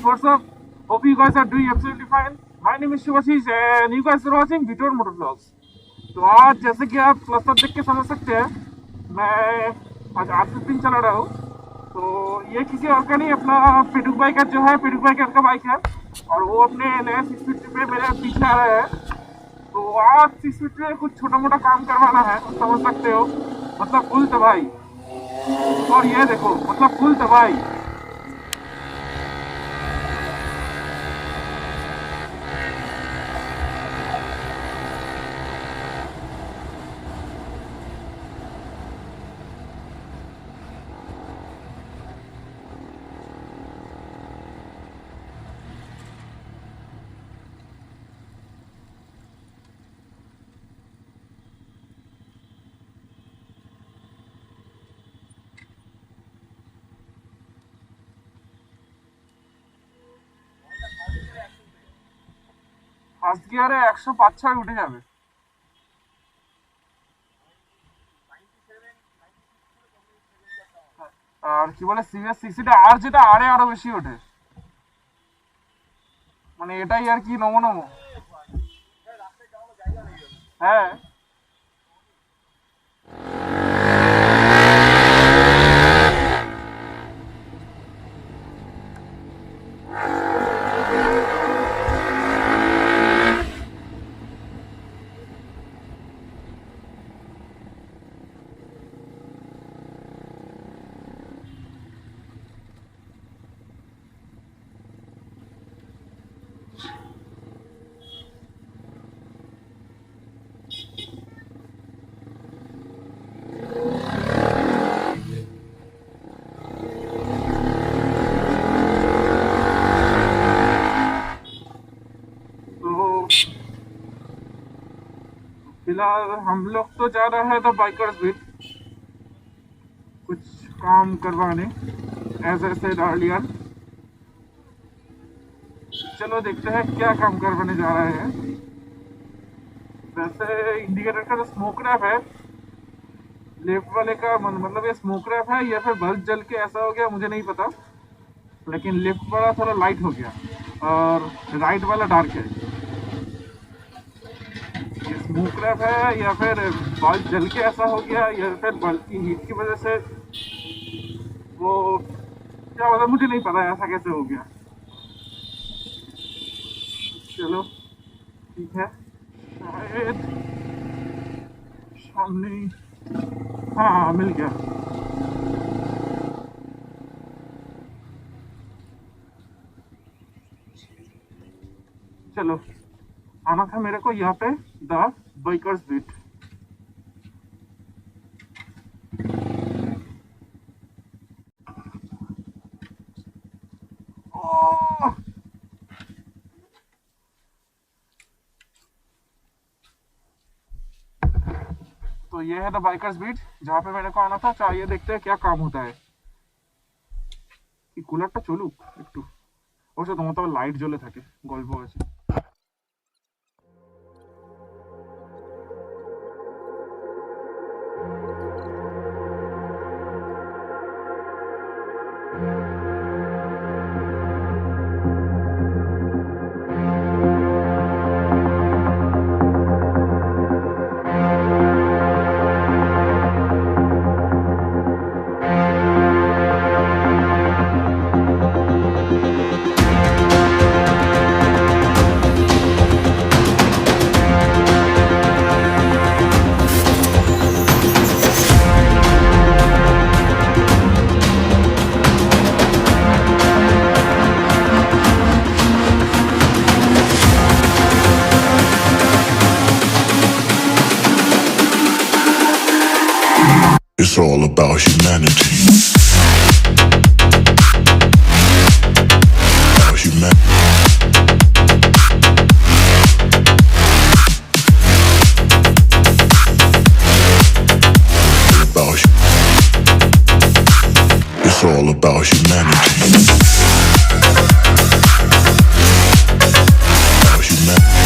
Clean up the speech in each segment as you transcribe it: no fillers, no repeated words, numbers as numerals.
guys, what's up? Hope you guys are doing absolutely fine. My name is Shubhashish and you guys are watching B2R Motovlogs. तो आज जैसे कि आप cluster देख के समझ सकते हैं, मैं आज R15 चला रहा हूँ। तो ये किसी और का नहीं, अपना पेडुक बाइकर जो है, पेडुक बाइकर का बाइक है और वो अपने नए 650 पे मेरे पीछे आ रहा है। तो आज 650 में कुछ छोटा मोटा काम करवाना है, समझ सकते हो, मतलब फुल तबाही। और ये देखो, मतलब फुल तबाही। ফার্স্ট গিয়ারে 105-6 উঠে যাবে। আর কি বলে সিবিআর 60টা আর যেটা আরো বেশি ওঠে, মানে এটাই আর কি নমো নমো। হ্যাঁ फिलहाल हम लोग तो जा रहे हैं द बाइकर्स बीट कुछ काम करवाने, एज ए सेड अर्लियर। चलो देखते हैं क्या काम करवाने जा रहे हैं। वैसे इंडिकेटर का जो स्मोक रैप है लेफ्ट वाले का, मतलब ये स्मोक रैप है या फिर बल्ब जल के ऐसा हो गया मुझे नहीं पता, लेकिन लेफ्ट वाला थोड़ा लाइट हो गया और राइट वाला डार्क है। स्मोक रैप है या फिर बल्ब जल के ऐसा हो गया या फिर बल्ब की हीट की वजह से, वो क्या मतलब मुझे नहीं पता ऐसा कैसे हो गया। चलो ठीक है, शायद सामने, हाँ मिल गया। चलो आना था मेरे को यहाँ पे द बाइकर्स बीट। तो ये है द बाइकर्स बीट जहाँ पे मेरे को आना था। चाहिए देखते हैं क्या काम होता है। কুলারটা চলুক একটু, অবশ্য তোমার তো লাইট জ্বলে থাকে, গল্প আছে। It's all about humanity. About humanity. It's all about humanity. About humanity.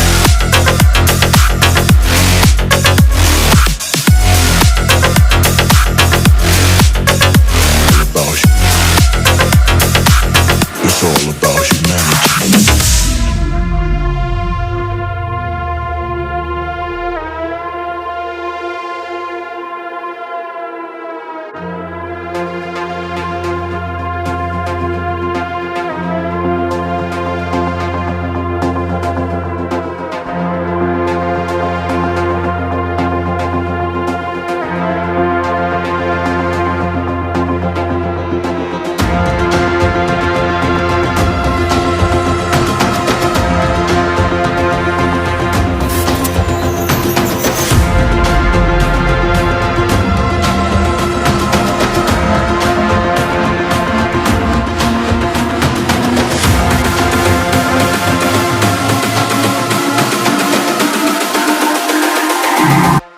It's all about humanity.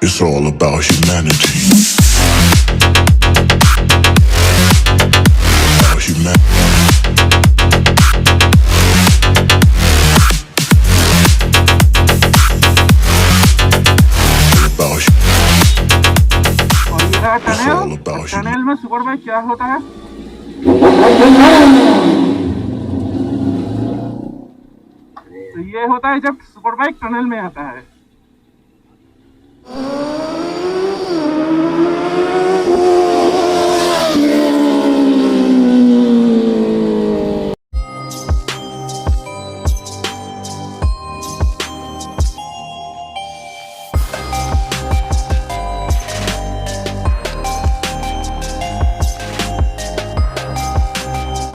It's all about humanity. About humanity. और ये है It's all tunnel. about tunnel में सुपर बाइक क्या होता है? तो ये होता है जब सुपर बाइक टनल में आता है।